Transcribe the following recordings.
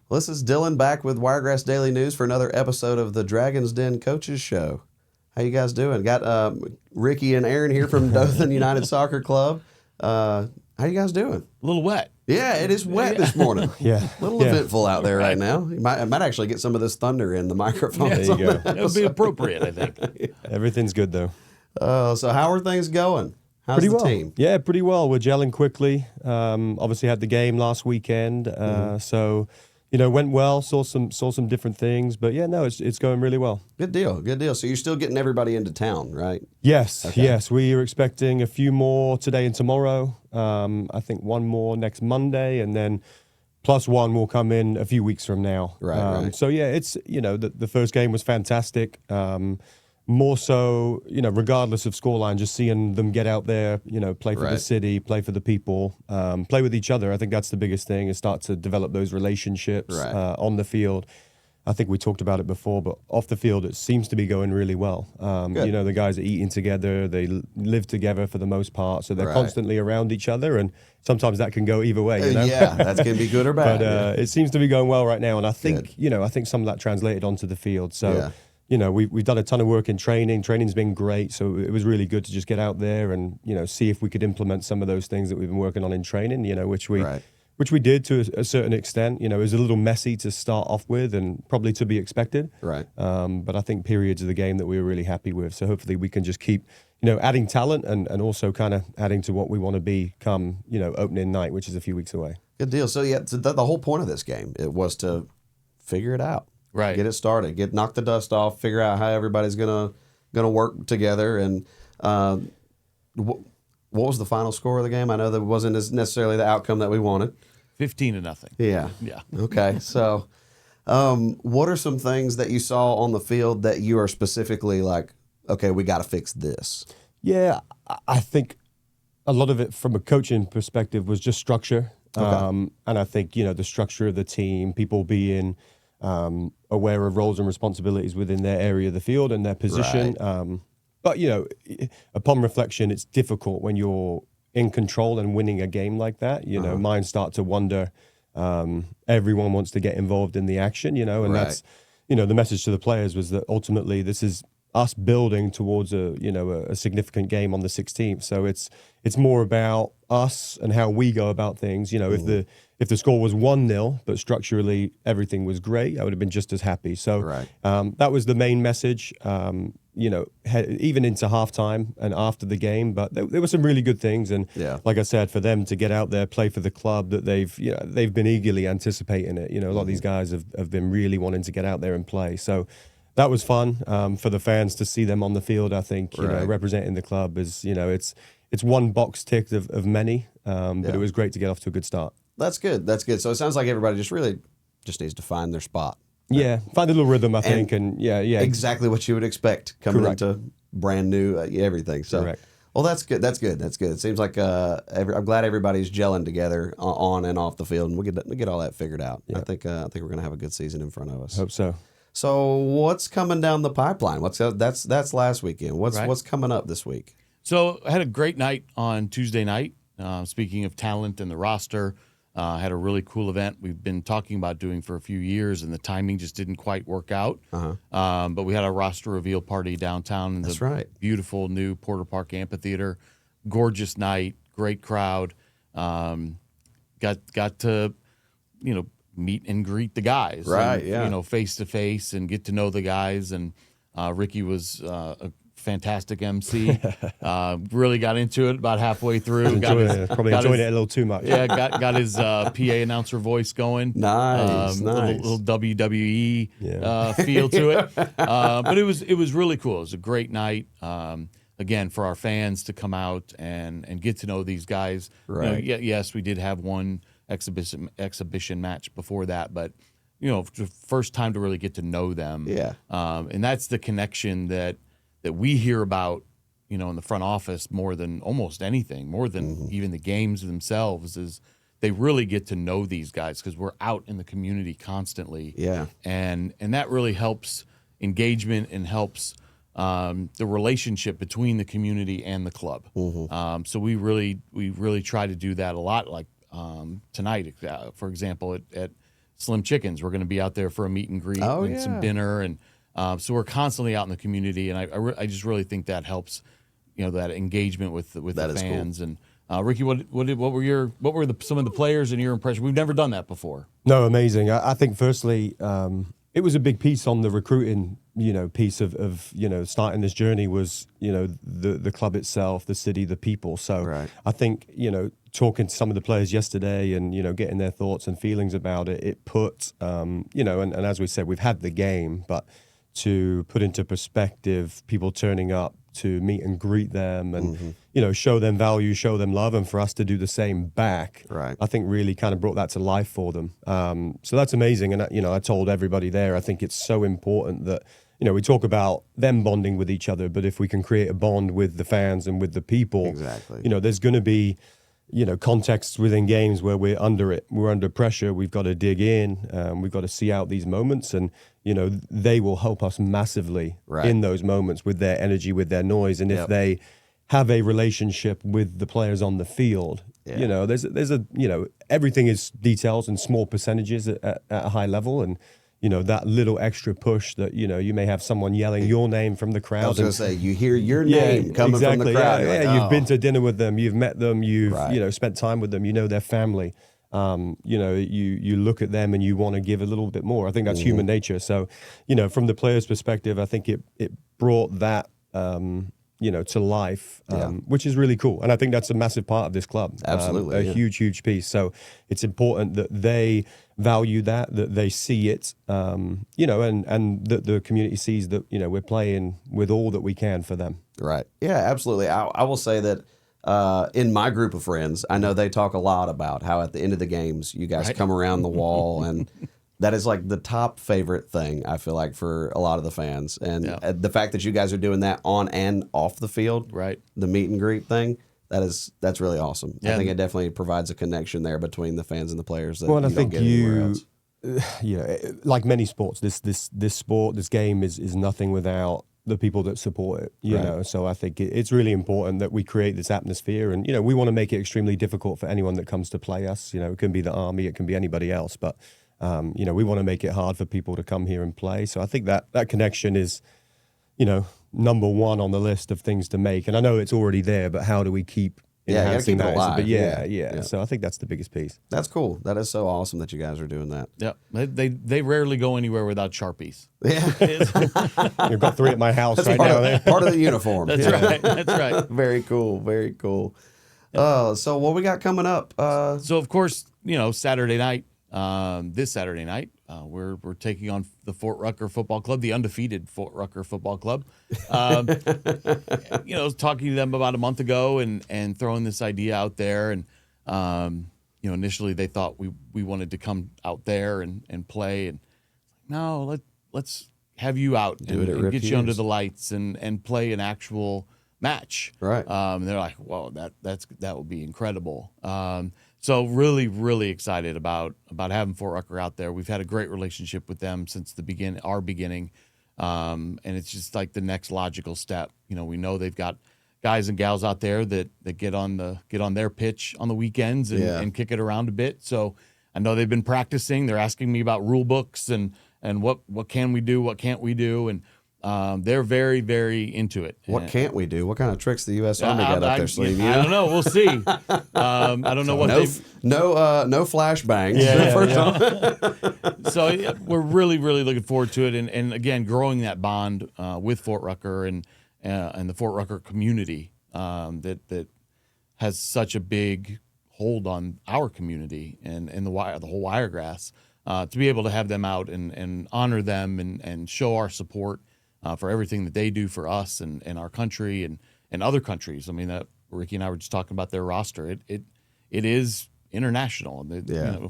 Well, this is Dylan back with Wiregrass Daily News for another episode of the Dragon's Den Coaches Show. How you guys doing? Got Rickey and Aaron here from Dothan United Soccer Club. How you guys doing? A little wet. Yeah, it is wet this morning. Yeah. A little eventful out there right now. I might actually get some of this thunder in the microphone. There you go. That would be appropriate, I think. Everything's good, though. So how are things going? How's Pretty the well. team? Yeah, pretty well. We're gelling quickly. Obviously had the game last weekend. So, went well, saw some different things. But yeah, no, it's going really well. Good deal. Good deal. So you're still getting everybody into town, right? Yes, Okay. yes. We are expecting a few more today and tomorrow. I think one more next Monday, and then plus one will come in a few weeks from now. Right. So yeah, it's, the first game was fantastic. More so, regardless of scoreline, just seeing them get out there, play for the city, play for the people, play with each other. I think that's the biggest thing, is start to develop those relationships on the field. I think we talked about it before, but off the field, it seems to be going really well. The guys are eating together. They live together for the most part, so they're constantly around each other, and sometimes that can go either way. Yeah, that can be good or bad. But it seems to be going well right now, and I think, I think some of that translated onto the field. So, we've done a ton of work in training. Training's been great, so it was really good to just get out there and, see if we could implement some of those things that we've been working on in training, which we did to a certain extent. It was a little messy to start off with and probably to be expected. Right. But I think periods of the game that we were really happy with. So hopefully we can just keep, adding talent and also kind of adding to what we want to be come, opening night, which is a few weeks away. Good deal. So yeah, the whole point of this game, it was to figure it out. Right. Get it started. Knock the dust off. Figure out how everybody's gonna work together. And what was the final score of the game? I know that wasn't necessarily the outcome that we wanted. 15-0. Yeah. Yeah. Okay. So, what are some things that you saw on the field that you are specifically like, okay, we got to fix this? Yeah, I think a lot of it from a coaching perspective was just structure. And I think, the structure of the team, people being aware of roles and responsibilities within their area of the field and their position. But, upon reflection, it's difficult when you're in control and winning a game like that. Minds start to wander. Everyone wants to get involved in the action, and that's, the message to the players was that ultimately this is us building towards a significant game on the 16th. So it's more about us and how we go about things. If the score was 1-0, but structurally everything was great, I would have been just as happy. So that was the main message. Even into halftime and after the game, but there were some really good things. And like I said, for them to get out there, play for the club that they've been eagerly anticipating it. A lot of these guys have been really wanting to get out there and play. So that was fun for the fans to see them on the field. I think representing the club is it's one box ticked of many, but it was great to get off to a good start. That's good. That's good. So it sounds like everybody just needs to find their spot. Yeah, find a little rhythm, I think, and exactly what you would expect coming into brand new everything. So, Correct. Well, that's good. That's good. That's good. It seems like I'm glad everybody's gelling together on and off the field, and we get all that figured out. Yeah. I think we're going to have a good season in front of us. Hope so. So, what's coming down the pipeline? That's last weekend. What's coming up this week? So I had a great night on Tuesday night. Speaking of talent and the roster. Had a really cool event we've been talking about doing for a few years, and the timing just didn't quite work out. But we had a roster reveal party downtown in the beautiful new Porter Park Amphitheater. Gorgeous night, great crowd. Got to, meet and greet the guys. Face to face and get to know the guys. And Rickey was a fantastic MC. Really got into it about halfway through. Probably enjoyed it a little too much. Yeah, got his PA announcer voice going. Nice. Little WWE feel to it. But it was really cool. It was a great night. Again, for our fans to come out and get to know these guys. Right. Yes, we did have one exhibition match before that, but first time to really get to know them. Yeah. And that's the connection that we hear about, in the front office more than almost anything, more than even the games themselves, is they really get to know these guys because we're out in the community constantly. Yeah. And that really helps engagement and helps the relationship between the community and the club. So we really try to do that a lot. Like tonight, for example, at Slim Chickens. We're going to be out there for a meet and greet and some dinner, and so we're constantly out in the community, and I just really think that helps, that engagement with the fans. Cool. And Ricky, what were some of the players in your impression? We've never done that before. No, amazing. I think firstly, it was a big piece on the recruiting, piece of starting this journey was, the club itself, the city, the people. So right. I think, talking to some of the players yesterday and, getting their thoughts and feelings about it, it put, and as we said, we've had the game, but to put into perspective people turning up to meet and greet them and, show them value, show them love, and for us to do the same back, right. I think really kind of brought that to life for them. So that's amazing. And, I told everybody there, I think it's so important that, we talk about them bonding with each other, but if we can create a bond with the fans and with the people, exactly. There's going to be, contexts within games where we're under pressure. We've got to dig in. We've got to see out these moments, and they will help us massively right. in those moments with their energy, with their noise, and if they have a relationship with the players on the field, there's a everything is details and small percentages at a high level, and that little extra push that, you may have someone yelling your name from the crowd. I was going to say, you hear your name coming exactly, from the crowd. Yeah, you've been to dinner with them, you've met them, you've, right. Spent time with them, their family. You look at them and you want to give a little bit more. I think that's human nature. So, from the player's perspective, I think it brought that, to life, which is really cool. And I think that's a massive part of this club. Absolutely. A huge piece. So it's important that they value that they see it, and that the community sees that, we're playing with all that we can for them. Right. Yeah, absolutely. I will say that in my group of friends, I know they talk a lot about how at the end of the games, you guys come around the wall, and that is like the top favorite thing, I feel like, for a lot of the fans. And the fact that you guys are doing that on and off the field, right? The meet and greet thing, that's really awesome. Yeah. I think it definitely provides a connection there between the fans and the players that I think don't get anywhere else. Like many sports, this sport, this game is nothing without the people that support it, you know. So I think it's really important that we create this atmosphere, and we want to make it extremely difficult for anyone that comes to play us. It can be the Army, it can be anybody else, but we want to make it hard for people to come here and play. So I think that connection is, number one on the list of things to make. And I know it's already there, but how do we keep enhancing that? But yeah. So I think that's the biggest piece. That's cool. That is so awesome that you guys are doing that. Yeah. They rarely go anywhere without Sharpies. Yeah. You've got 3 at my house that's part of the uniform. That's right. That's right. Very cool. Very cool. So what we got coming up? So of course, Saturday night, this Saturday night, we're taking on the Fort Rucker Football Club, the undefeated Fort Rucker Football Club. Talking to them about a month ago and throwing this idea out there, and initially they thought we wanted to come out there and play, and no, let's have you out and get you under the lights and play an actual match. Right. They're like, whoa, that would be incredible. So really, really excited about having Fort Rucker out there. We've had a great relationship with them since our beginning, and it's just like the next logical step. We know they've got guys and gals out there that get on their pitch on the weekends and kick it around a bit. So I know they've been practicing. They're asking me about rule books and what can we do, what can't we do, and they're very, very into it. What can't we do? What kind of tricks the U.S. Army got up their sleeve? I don't know. We'll see. I don't know what no flashbangs. So we're really, really looking forward to it, and again, growing that bond with Fort Rucker and the Fort Rucker community that has such a big hold on our community and the whole Wiregrass. To be able to have them out and honor them and show our support for everything that they do for us and our country and other countries. I mean, Ricky and I were just talking about their roster. It is international.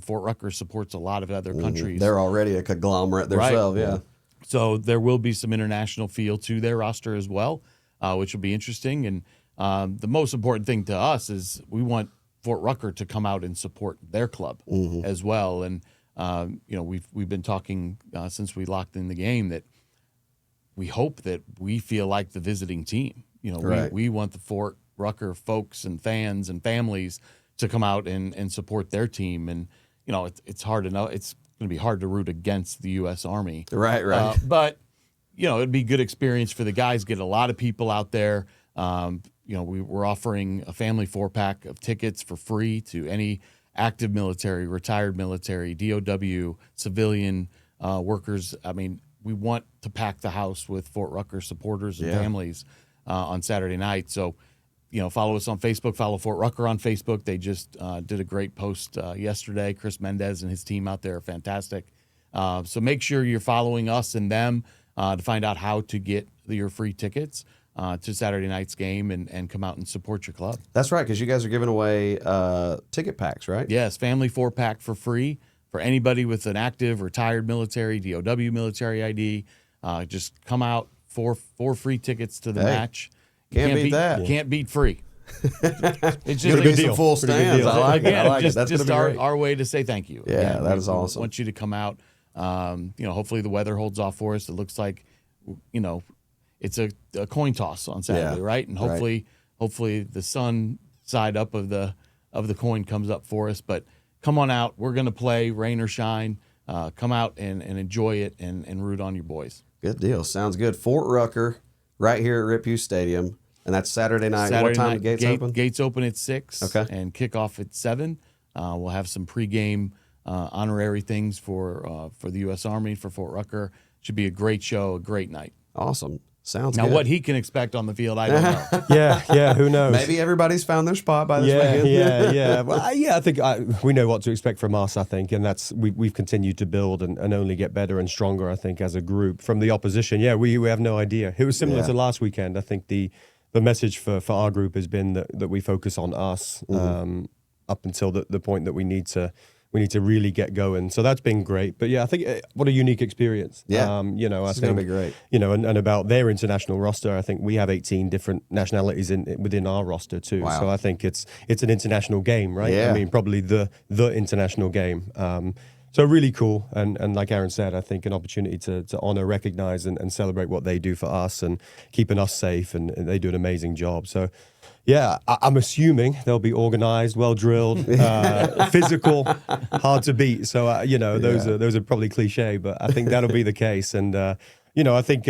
Fort Rucker supports a lot of other countries. They're already a conglomerate themselves, yeah. So there will be some international feel to their roster as well, which will be interesting. And the most important thing to us is we want Fort Rucker to come out and support their club as well. And we've been talking since we locked in the game that we hope that we feel like the visiting team. We want the Fort Rucker folks and fans and families to come out and support their team. And it's hard to know. It's going to be hard to root against the U.S. Army. Right. But, it'd be a good experience for the guys, get a lot of people out there. We're offering a family 4-pack of tickets for free to any active military, retired military, DOW, civilian workers. I mean, we want to pack the house with Fort Rucker supporters and families on Saturday night. So, follow us on Facebook, follow Fort Rucker on Facebook. They just did a great post yesterday. Chris Mendez and his team out there are fantastic. So make sure you're following us and them to find out how to get your free tickets to Saturday night's game and come out and support your club. That's right, because you guys are giving away ticket packs, right? Yes, family 4-pack for free for anybody with an active, retired military, DOW military ID. Just come out, four free tickets to the match. Can't beat that. Can't beat free. It's Just be some full stands. I like it. That's just gonna be great. our way to say thank you. Yeah, that is awesome. We want you to come out. Hopefully the weather holds off for us. It looks like, it's a coin toss on Saturday, right? And hopefully the sun side up of the coin comes up for us. But come on out. We're going to play, rain or shine. Come out and enjoy it and root on your boys. Good deal. Sounds good. Fort Rucker, right here at Rip Hughes Stadium. And that's Saturday night. What time the gates open? Gates open at 6. Okay. And kickoff at 7. We'll have some pregame honorary things for the U.S. Army, for Fort Rucker. Should be a great show, a great night. Awesome. Sounds now, good. what he can expect on the field, I don't know. Yeah, who knows? Maybe everybody's found their spot by this weekend. Yeah. Well, I think we know what to expect from us, I think, and that's we've continued to build and only get better and stronger, I think, as a group. From the opposition, we have no idea. It was similar to last weekend. I think the message for our group has been that we focus on us up until the point that we need to really get going. So that's been great. But I think what a unique experience. Yeah. I think it's going to be great. And about their international roster, I think we have 18 different nationalities within our roster too. Wow. So I think it's an international game, right? Yeah. I mean, probably the international game. So really cool. And like Aaron said, I think an opportunity to honor, recognize, and celebrate what they do for us and keeping us safe. And they do an amazing job. So I'm assuming they'll be organized, well drilled, physical, hard to beat. So those are probably cliche, but I think that'll be the case. And I think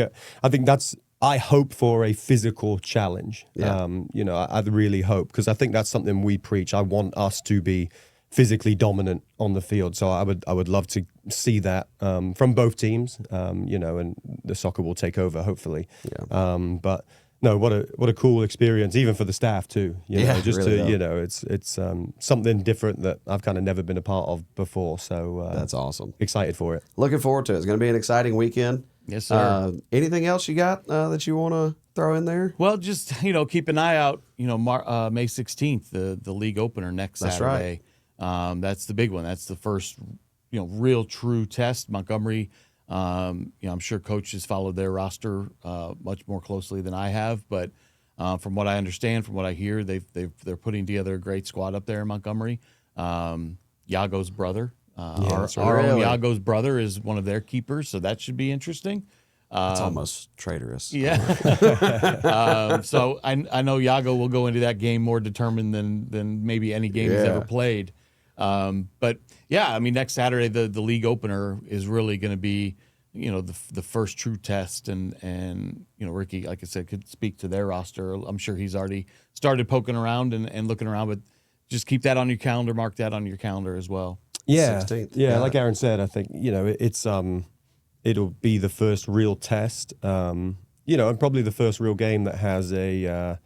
that's. I hope for a physical challenge. Yeah. I really hope, because I think that's something we preach. I want us to be physically dominant on the field. So I would love to see that from both teams. And the soccer will take over hopefully. Yeah. But. No, what a cool experience, even for the staff too. It's something different that I've kind of never been a part of before. So that's awesome. Excited for it. Looking forward to it. It's going to be an exciting weekend. Yes, sir. Anything else you got that you want to throw in there? Well, just keep an eye out. May 16th, the league opener next Saturday. Right. That's the big one. That's the first real true test. Montgomery. I'm sure coaches followed their roster much more closely than I have, but from what I understand, from what I hear, they're putting together a great squad up there in Montgomery. Yago's brother, our own Yago's brother, is one of their keepers, so that should be interesting. It's almost traitorous. Yeah. So I know Yago will go into that game more determined than maybe any game he's ever played. But next Saturday the league opener is really going to be the first true test, and Rickey, like I said, could speak to their roster. I'm sure he's already started poking around and looking around, but just keep that on your calendar, mark that on your calendar as well. 16th. Like Aaron said, I think it's it'll be the first real test, and probably the first real game that has a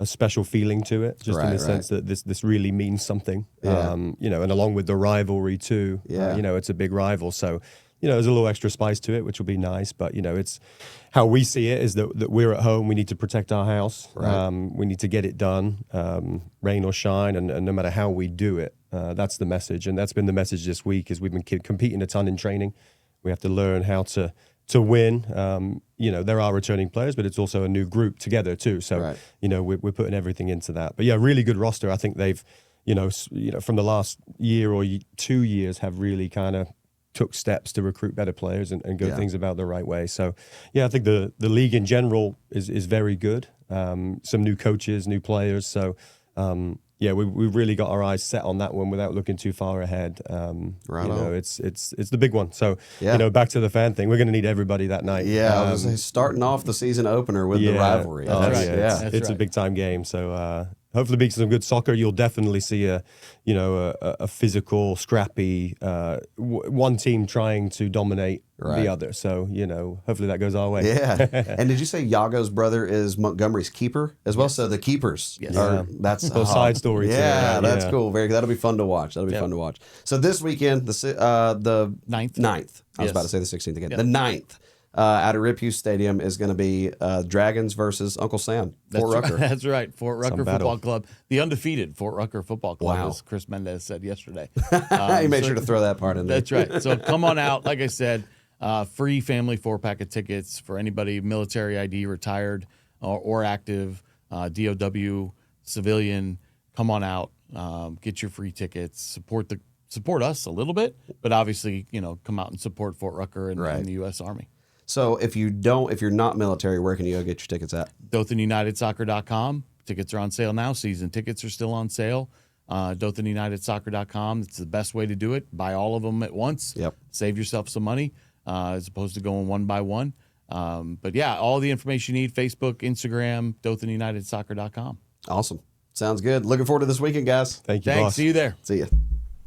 special feeling to it, just in the sense that this really means something. And along with the rivalry too. It's a big rival, so there's a little extra spice to it, which will be nice. But it's how we see it is that we're at home. We need to protect our house. We need to get it done, rain or shine, and no matter how we do it, that's the message. And that's been the message this week. Is we've been competing a ton in training. We have to learn how to win. There are returning players, but it's also a new group together too. So, we're putting everything into that. But really good roster. I think they've, from the last year or 2 years have really kind of took steps to recruit better players and go things about the right way. So, I think the league in general is very good. Some new coaches, new players. So, yeah, we've really got our eyes set on that one without looking too far ahead. Right you know, on. it's the big one. So Yeah. you know, back to the fan thing, we're going to need everybody that night. Yeah, I was gonna say, starting off the season opener with the rivalry. Oh, That's yeah, right. It's, That's it's a right. big time game. So hopefully, be some good soccer. You'll definitely see a physical, scrappy one team trying to dominate the other. So you know, hopefully that goes our way. Yeah. And did you say Yago's brother is Montgomery's keeper as well? So the keepers. Yes. That's Little side story too, Yeah, right? that's Yeah. cool. That'll be fun to watch. That'll be fun to watch. So this weekend, the Ninth. 9th. I was Yes. about to say the 16th again. Yep. The 9th. Out at Rip Hughes Stadium is going to be Dragons versus Uncle Sam, Fort Rucker. That's right. Fort Rucker Some battle. Football Club, the undefeated Fort Rucker Football Club, Wow. as Chris Mendez said yesterday. He made so- sure to throw that part in there. That's right. So come on out. Like I said, free family 4-pack of tickets for anybody military ID, retired or active, DOW, civilian. Come on out. Get your free tickets. Support us a little bit, but obviously, you know, come out and support Fort Rucker and the U.S. Army. So if you're not military, where can you go get your tickets at? DothanUnitedSoccer.com. Tickets are on sale now. Season tickets are still on sale. DothanUnitedSoccer.com. It's the best way to do it. Buy all of them at once. Yep. Save yourself some money as opposed to going one by one. But yeah, all the information you need, Facebook, Instagram, DothanUnitedSoccer.com. Awesome. Sounds good. Looking forward to this weekend, guys. Thank you, Thanks. boss. See you there. See ya.